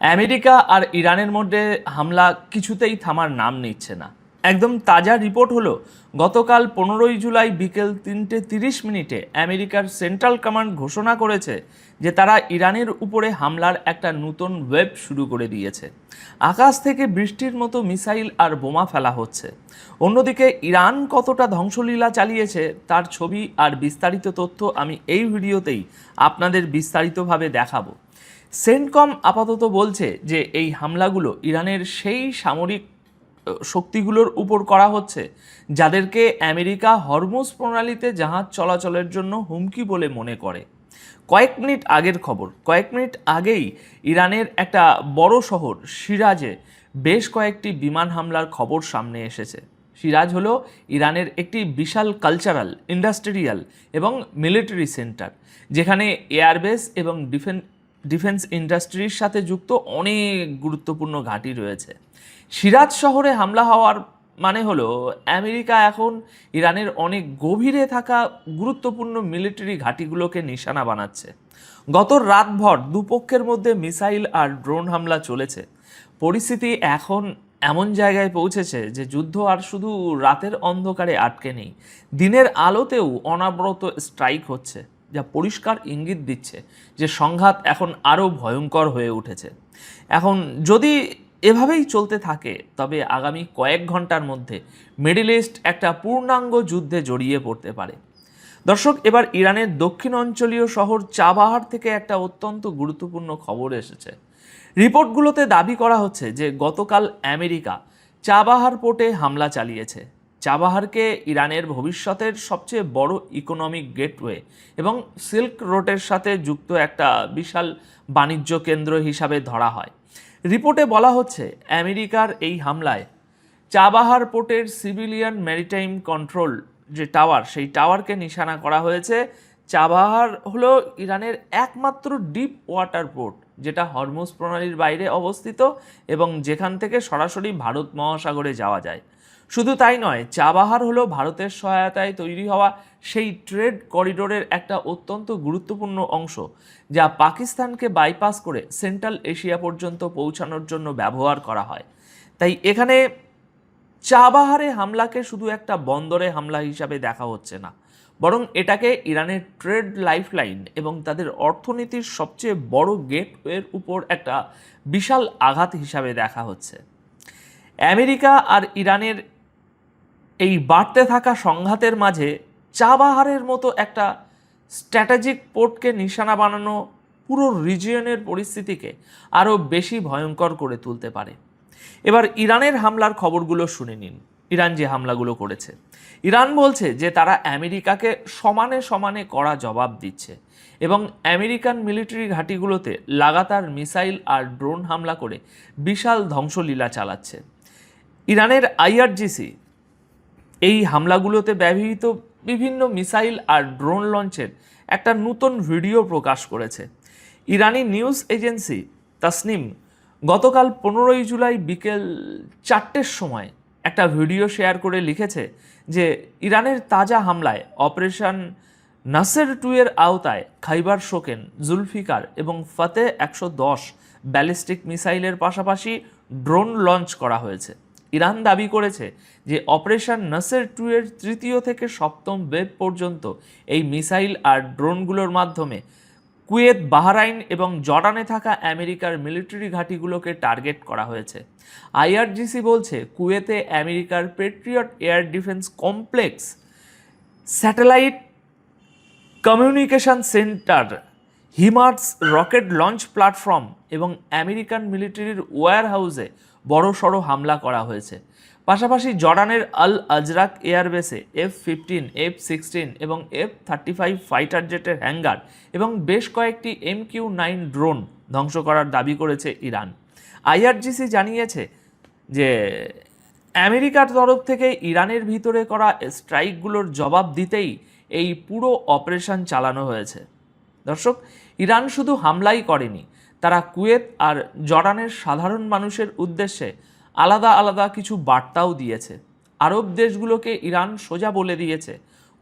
America আর ইরানের মধ্যে হামলা কিছুতেই থামার নাম নিচ্ছে না। একদম তাজা রিপোর্ট হলো, গতকাল 15ই জুলাই বিকেল 3:30 আমেরিকার সেন্ট্রাল কমান্ড ঘোষণা করেছে যে তারা ইরানের উপরে হামলার একটা নতুন ওয়েভ শুরু করে দিয়েছে। আকাশ থেকে বৃষ্টির মতো মিসাইল আর বোমা ফেলা হচ্ছে। অন্যদিকে ইরান কতটা ধ্বংসলীলা চালিয়েছে তার ছবি আর বিস্তারিত তথ্য আমি এই ভিডিওতেই আপনাদের বিস্তারিতভাবে দেখাবো। সেন্টকম আপাতত বলছে যে এই হামলাগুলো ইরানের সেই সামরিক শক্তিগুলোর উপর করা হচ্ছে যাদেরকে আমেরিকা হরমুজ প্রণালীতে জাহাজ চলাচলের জন্য হুমকি বলে মনে করে। কয়েক মিনিট আগের খবর, কয়েক মিনিট আগেই ইরানের একটা বড় শহর সিরাজে বেশ কয়েকটি বিমান হামলার খবর সামনে এসেছে। সিরাজ হলো ইরানের একটি বিশাল কালচারাল, ইন্ডাস্ট্রিয়াল এবং মিলিটারি সেন্টার, যেখানে এয়ারবেস এবং ডিফেন্স ইন্ডাস্ট্রির সাথে যুক্ত অনেক গুরুত্বপূর্ণ ঘাঁটি রয়েছে। সিরাজ শহরে হামলা হওয়ার মানে হলো আমেরিকা এখন ইরানের অনেক গভীরে থাকা গুরুত্বপূর্ণ মিলিটারি ঘাঁটিগুলোকে নিশানা বানাচ্ছে। গত রাতভর দুপক্ষের মধ্যে মিসাইল আর ড্রোন হামলা চলেছে। পরিস্থিতি এখন এমন জায়গায় পৌঁছেছে যে যুদ্ধ আর শুধু রাতের অন্ধকারে আটকে নেই, দিনের আলোতেও অনবরত স্ট্রাইক হচ্ছে, যা পরিষ্কার ইঙ্গিত দিচ্ছে যে সংঘাত এখন আরও ভয়ঙ্কর হয়ে উঠেছে। এখন যদি এভাবেই চলতে থাকে তবে আগামী কয়েক ঘন্টার মধ্যে মিডল ইস্ট একটা পূর্ণাঙ্গ যুদ্ধে জড়িয়ে পড়তে পারে। দর্শক, এবার ইরানের দক্ষিণ অঞ্চলীয় শহর চাবাহার থেকে একটা অত্যন্ত গুরুত্বপূর্ণ খবর এসেছে। রিপোর্টগুলোতে দাবি করা হচ্ছে যে গতকাল আমেরিকা চাবাহার পোর্টে হামলা চালিয়েছে। চাবাহারকে ইরানের ভবিষ্যতের সবচেয়ে বড় ইকোনমিক গেটওয়ে এবং সিল্ক রোডের সাথে যুক্ত একটা বিশাল বাণিজ্য কেন্দ্র হিসাবে ধরা হয়। রিপোর্টে বলা হচ্ছে আমেরিকার এই হামলায় চাবাহার পোর্টের সিভিলিয়ান ম্যারিটাইম কন্ট্রোল যে টাওয়ার, সেই টাওয়ারকে নিশানা করা হয়েছে। চাবাহার হলো ইরানের একমাত্র ডিপ ওয়াটার পোর্ট যেটা হরমুজ প্রণালীর বাইরে অবস্থিত এবং যেখান থেকে সরাসরি ভারত মহাসাগরে যাওয়া যায়। শুধু তাই নয়, চাবাহার হলো ভারতের সহায়তায় তৈরি হওয়া সেই ট্রেড করিডোরের একটা অত্যন্ত গুরুত্বপূর্ণ অংশ, যা পাকিস্তানকে বাইপাস করে সেন্ট্রাল এশিয়া পর্যন্ত পৌঁছানোর জন্য ব্যবহার করা হয়। তাই এখানে চাবাহারে হামলাকে শুধু একটা বন্দরে হামলা হিসাবে দেখা হচ্ছে না, বরং এটাকে ইরানের ট্রেড লাইফলাইন এবং তাদের অর্থনীতির সবচেয়ে বড় গেটওয়ের উপর একটা বিশাল আঘাত হিসাবে দেখা হচ্ছে। আমেরিকা আর ইরানের এই বাড়তে থাকা সংঘাতের মাঝে চাবাহারের মতো একটা স্ট্র্যাটেজিক পোর্টকে নিশানা বানানো পুরো রিজিয়নের পরিস্থিতিকে আরও বেশি ভয়ঙ্কর করে তুলতে পারে। এবার ইরানের হামলার খবরগুলো শুনে নিন। ইরান যে হামলাগুলো করেছে, ইরান বলছে যে তারা আমেরিকাকে সমানে সমানে কড়া জবাব দিচ্ছে এবং আমেরিকান মিলিটারি ঘাঁটিগুলোতে লাগাতার মিসাইল আর ড্রোন হামলা করে বিশাল ধ্বংসলীলা চালাচ্ছে। ইরানের আইআরজিসি এই হামলাগুলোতে ব্যবহৃত বিভিন্ন মিসাইল আর ড্রোন লঞ্চের একটা নতুন ভিডিও প্রকাশ করেছে। ইরানি নিউজ এজেন্সি তাসনিম গতকাল 15ই জুলাই বিকেল 4টের সময় একটা ভিডিও শেয়ার করে লিখেছে যে ইরানের তাজা হামলায় অপারেশন নাসের 2 এর আওতায় খাইবার শোকেন, জুলফিকার এবং ফতে 110 ব্যালিস্টিক মিসাইলের পাশাপাশি ড্রোন লঞ্চ করা হয়েছে। ইরান দাবি করেছে যে অপারেশন নাসের 2 এর 3য় থেকে 7ম ওয়েভ পর্যন্ত এই মিসাইল আর ড্রোনগুলোর মাধ্যমে কুয়েত, বাহরাইন এবং জর্ডানে থাকা আমেরিকার মিলিটারি ঘাঁটিগুলোকে টার্গেট করা হয়েছে। আইআরজিসি বলছে কুয়েতে আমেরিকার patriot air defence complex, satellite communication centre, হিমার্স rocket launch platform এবং আমেরিকান মিলিটারির ওয়্যার হাউসে বড়সড় হামলা করা হয়েছে। পাশাপাশি জর্ডানের আল আজরাক এয়ারবেসে F-15, F-16 এবং F-35 ফাইটার জেটের হ্যাঙ্গার এবং বেশ কয়েকটি MQ-9 ড্রোন ধ্বংস করার দাবি করেছে ইরান। আইআরজিসি জানিয়েছে যে আমেরিকার তরফ থেকে ইরানের ভিতরে করা স্ট্রাইকগুলোর জবাব দিতেই এই পুরো অপারেশন চালানো হয়েছে। দর্শক, ইরান শুধু হামলাই করেনি, তারা কুয়েত আর জর্ডানের সাধারণ মানুষের উদ্দেশ্যে আলাদা আলাদা কিছু বার্তাও দিয়েছে। আরব দেশগুলোকে ইরান সোজা বলে দিয়েছে,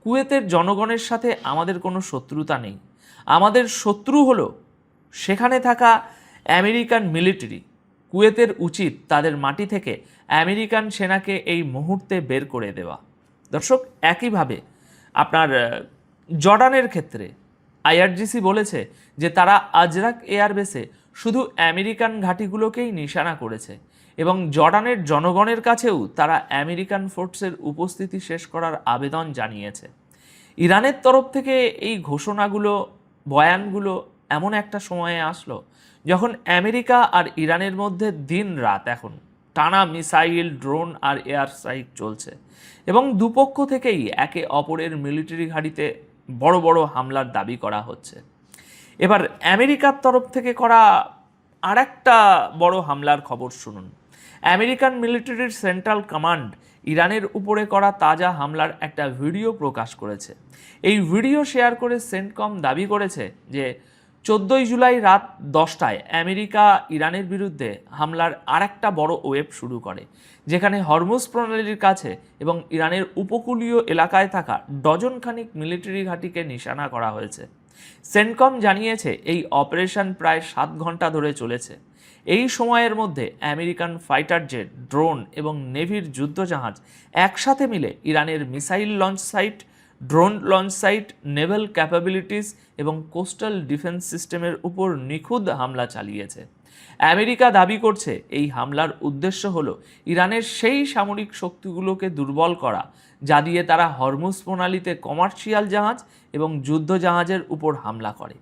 কুয়েতের জনগণের সাথে আমাদের কোনো শত্রুতা নেই, আমাদের শত্রু হলো সেখানে থাকা আমেরিকান মিলিটারি, কুয়েতের উচিত তাদের মাটি থেকে আমেরিকান সেনাকে এই মুহূর্তে বের করে দেওয়া। দর্শক, একইভাবে আপনার জর্ডানের ক্ষেত্রে আইআরজিসি বলেছে যে তারা আজরাক এয়ারবেসে শুধু আমেরিকান ঘাঁটিগুলোকেই নিশানা করেছে এবং জর্ডানের জনগণের কাছেও তারা আমেরিকান ফোর্সের উপস্থিতি শেষ করার আবেদন জানিয়েছে। ইরানের তরফ থেকে এই ঘোষণাগুলো, বয়ানগুলো এমন একটা সময়ে আসলো যখন আমেরিকা আর ইরানের মধ্যে দিন রাত এখন টানা মিসাইল, ড্রোন আর এয়ার স্ট্রাইক চলছে এবং দুপক্ষ থেকেই একে অপরের মিলিটারি ঘাঁটিতে বড় বড় হামলার দাবি করা হচ্ছে। এবার আমেরিকার তরফ থেকে করা আর একটা বড় হামলার খবর শুনুন। আমেরিকান মিলিটারির সেন্ট্রাল কমান্ড ইরানের উপরে করা তাজা হামলার একটা ভিডিও প্রকাশ করেছে। এই ভিডিও শেয়ার করে সেন্টকম দাবি করেছে যে 14 জুলাই রাত 10টায় আমেরিকা ইরানের বিরুদ্ধে হামলার আরেকটা বড় ওয়েভ শুরু করে, যেখানে হরমুজ প্রণালীর কাছে এবং ইরানের উপকূলীয় এলাকায় থাকা ডজন খানিক মিলিটারি ঘাঁটিকে নিশানা করা হয়েছে। সেন্টকম জানিয়েছে এই অপারেশন প্রায় 7 ঘন্টা ধরে চলেছে। এই সময়ের মধ্যে আমেরিকান ফাইটার জেট, ড্রোন এবং নেভির যুদ্ধজাহাজ একসাথে মিলে ইরানের missile launch site, drone launch site, naval capabilities এবং কোস্টাল ডিফেন্স সিস্টেমের উপর নিখুঁত হামলা চালিয়েছে। আমেরিকা দাবি করছে এই হামলার উদ্দেশ্য হলো ইরানের সেই সামরিক শক্তিগুলোকে দুর্বল করা যা দিয়ে তারা হরমুজ প্রণালীতে কমার্শিয়াল জাহাজ এবং যুদ্ধজাহাজের উপর হামলা করে।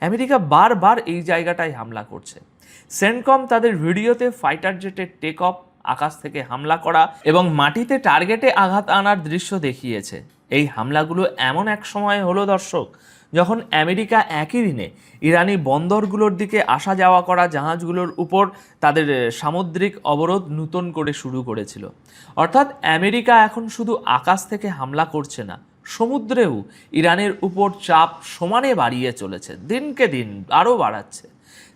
আমেরিকা বারবার এই জায়গাটায় হামলা করছে। সেন্টকম তাদের ভিডিওতে ফাইটার জেটের টেক অফ, আকাশ থেকে হামলা করা এবং মাটিতে টার্গেটে আঘাত আনার দৃশ্য দেখিয়েছে। এই হামলাগুলো এমন এক সময় হলো দর্শক, যখন আমেরিকা একই দিনে ইরানি বন্দরগুলোর দিকে আসা যাওয়া করা জাহাজগুলোর উপর তাদের সামুদ্রিক অবরোধ নতুন করে শুরু করেছিল। অর্থাৎ আমেরিকা এখন শুধু আকাশ থেকে হামলা করছে না, সমুদ্রেও ইরানের উপর চাপ সমানে বাড়িয়ে চলেছে, দিনকে দিন আরও বাড়াচ্ছে।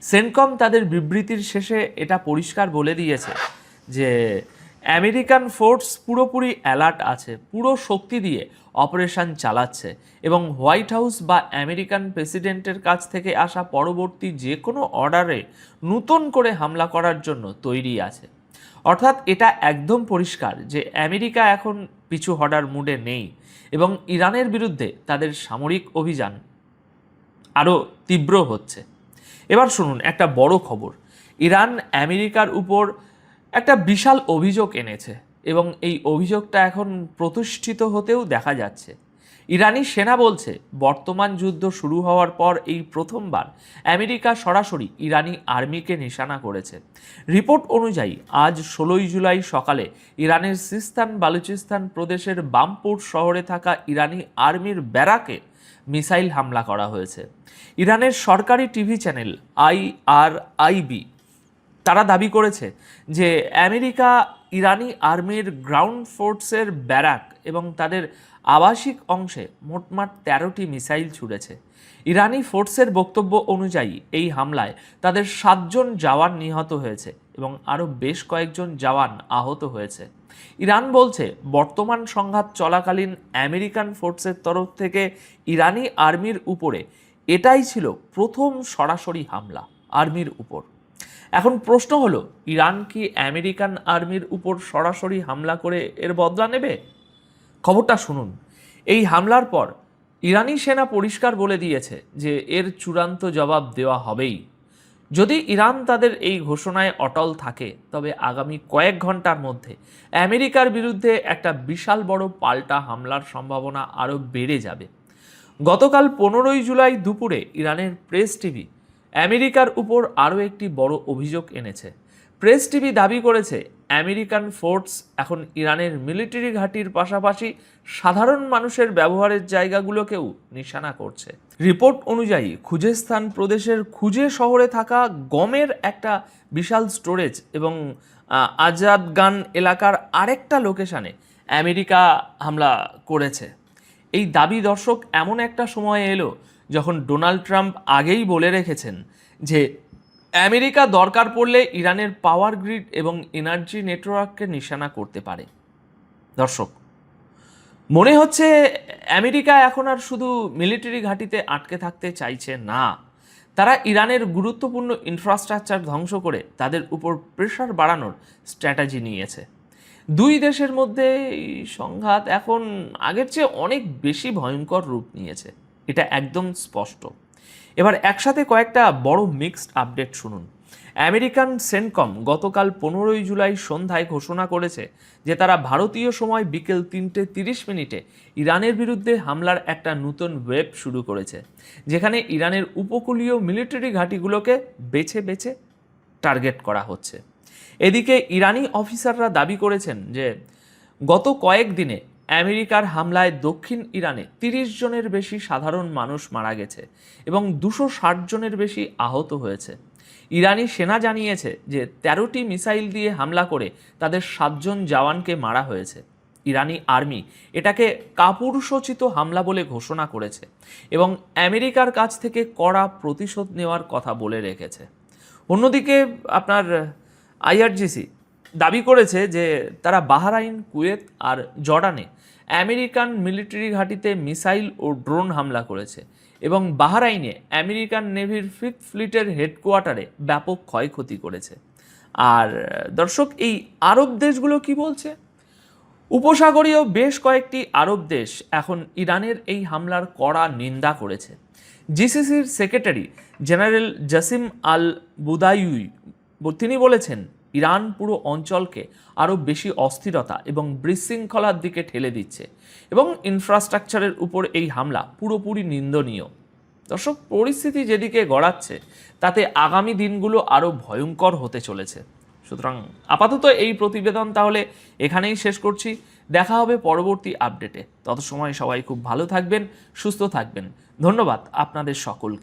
সেন্টকম তাদের বিবৃতির শেষে এটা পরিষ্কার বলে দিয়েছে যে আমেরিকান ফোর্স পুরোপুরি অ্যালার্ট আছে, পুরো শক্তি দিয়ে অপারেশন চালাচ্ছে এবং হোয়াইট হাউস বা আমেরিকান প্রেসিডেন্টের কাছ থেকে আসা পরবর্তী যে কোনো অর্ডারে নতুন করে হামলা করার জন্য তৈরি আছে। অর্থাৎ এটা একদম পরিষ্কার যে আমেরিকা এখন পিছু হটার মুডে নেই এবং ইরানের বিরুদ্ধে তাদের সামরিক অভিযান আরও তীব্র হচ্ছে। এবার শুনুন একটা বড় খবর। ইরান আমেরিকার উপর একটা বিশাল অভিযোগ এনেছে এবং এই অভিযোগটা এখন প্রতিষ্ঠিত হতেও দেখা যাচ্ছে। ইরানি সেনা বলছে বর্তমান যুদ্ধ শুরু হওয়ার পর এই প্রথমবার আমেরিকা সরাসরি ইরানি আর্মিকে নিশানা করেছে। রিপোর্ট অনুযায়ী আজ 16 জুলাই সকালে ইরানের সিস্তান বালুচিস্তান প্রদেশের বামপুর শহরে থাকা ইরানি আর্মির ব্যারাকে মিসাইল হামলা করা হয়েছে। ইরানের সরকারি টিভি চ্যানেল IRIB তারা দাবি করেছে যে আমেরিকা ইরানি আর্মির গ্রাউন্ড ফোর্সের ব্যারাক এবং তাদের আবাসিক অংশে মোটমাট 13টি মিসাইল ছুড়েছে। ইরানি ফোর্সের বক্তব্য অনুযায়ী এই হামলায় তাদের 7 জন জওয়ান নিহত হয়েছে এবং আরও বেশ কয়েকজন জওয়ান আহত হয়েছে। ইরান বলছে বর্তমান সংঘাত চলাকালীন আমেরিকান ফোর্সের তরফ থেকে ইরানি আর্মির উপরে এটাই ছিল প্রথম সরাসরি হামলা আর্মির উপর। এখন প্রশ্ন হলো, ইরান কি আমেরিকান আর্মির উপর সরাসরি হামলা করে এর বদলা নেবে? খবরটা শুনুন। এই হামলার পর ইরানি সেনা পরিষ্কার বলে দিয়েছে যে এর চূড়ান্ত জবাব দেওয়া হবেই। যদি ইরান তাদের এই ঘোষণায় অটল থাকে তবে আগামী কয়েক ঘন্টার মধ্যে আমেরিকার বিরুদ্ধে একটা বিশাল বড় পাল্টা হামলার সম্ভাবনা আরও বেড়ে যাবে। গতকাল 15 জুলাই দুপুরে ইরানের প্রেস টিভি আমেরিকার উপর আরও একটি বড় অভিযোগ এনেছে। প্রেস টিভি দাবি করেছে আমেরিকান ফোর্স এখন ইরানের মিলিটারি ঘাঁটির পাশাপাশি সাধারণ মানুষের ব্যবহারের জায়গাগুলোকেও নিশানা করছে। রিপোর্ট অনুযায়ী খুজেস্তান প্রদেশের খুজে শহরে থাকা গমের একটা বিশাল স্টোরেজ এবং আজাদগান এলাকার আরেকটা লোকেশনে আমেরিকা হামলা করেছে। এই দাবি দর্শক এমন একটা সময় এলো যখন ডোনাল্ড ট্রাম্প আগেই বলে রেখেছেন যে আমেরিকা দরকার পড়লে ইরানের পাওয়ার গ্রিড এবং এনার্জি নেটওয়ার্ককে নিশানা করতে পারে। দর্শক, মনে হচ্ছে আমেরিকা এখন আর শুধু মিলিটারি ঘাঁটিতে আটকে থাকতে চাইছে না, তারা ইরানের গুরুত্বপূর্ণ ইনফ্রাস্ট্রাকচার ধ্বংস করে তাদের উপর প্রেশার বাড়ানোর স্ট্র্যাটেজি নিয়েছে। দুই দেশের মধ্যে এই সংঘাত এখন আগের চেয়ে অনেক বেশি ভয়ঙ্কর রূপ নিয়েছে, এটা একদম স্পষ্ট। এবার একসাথে কয়েকটা বড় মিক্সড আপডেট শুনুন। আমেরিকান সেন্টকম গতকাল 15ই জুলাই সন্ধ্যায় ঘোষণা করেছে যে তারা ভারতীয় সময় বিকেল 3:30 ইরানের বিরুদ্ধে হামলার একটা নতুন ওয়েভ শুরু করেছে, যেখানে ইরানের উপকূলীয় মিলিটারি ঘাঁটিগুলোকে বেছে বেছে টার্গেট করা হচ্ছে। এদিকে ইরানি অফিসাররা দাবি করেছেন যে গত কয়েকদিনে আমেরিকার হামলায় দক্ষিণ ইরানে 30 জনের বেশি সাধারণ মানুষ মারা গেছে এবং 260 জনের বেশি আহত হয়েছে। ইরানি সেনা জানিয়েছে যে 13টি মিসাইল দিয়ে হামলা করে তাদের 7 জন জওয়ানকে মারা হয়েছে। ইরানি আর্মি এটাকে কাপুরুষোচিত হামলা বলে ঘোষণা করেছে এবং আমেরিকার কাছ থেকে কড়া প্রতিশোধ নেওয়ার কথা বলে রেখেছে। অন্যদিকে আপনার আইআরজিসি দাবি করেছে যে তারা বাহরাইন, কুয়েত আর জর্ডানে আমেরিকান মিলিটারি ঘাঁটিতে মিসাইল ও ড্রোন হামলা করেছে এবং বাহরাইনে আমেরিকান নেভির 5th ফ্লিটের হেডকোয়ার্টারে ব্যাপক ক্ষয়ক্ষতি করেছে। আর দর্শক, এই আরব দেশগুলো কি বলছে? উপসাগরীয় বেশ কয়েকটি আরব দেশ এখন ইরানের এই হামলার কড়া নিন্দা করেছে। জিসিসির সেক্রেটারি জেনারেল জাসিম আল বুদাইউই তিনি বলেছেন ইরান পুরো অঞ্চলকে আরও বেশি অস্থিরতা এবং বিশৃঙ্খলার দিকে ঠেলে দিচ্ছে এবং ইনফ্রাস্ট্রাকচারের উপর এই হামলা পুরোপুরি নিন্দনীয়। দর্শক, পরিস্থিতি যেদিকে গড়াচ্ছে তাতে আগামী দিনগুলো আরও ভয়ঙ্কর হতে চলেছে। সুতরাং আপাতত এই প্রতিবেদন তাহলে এখানেই শেষ করছি। দেখা হবে পরবর্তী আপডেটে। তত সময় সবাই খুব ভালো থাকবেন, সুস্থ থাকবেন। ধন্যবাদ আপনাদের সকলকে।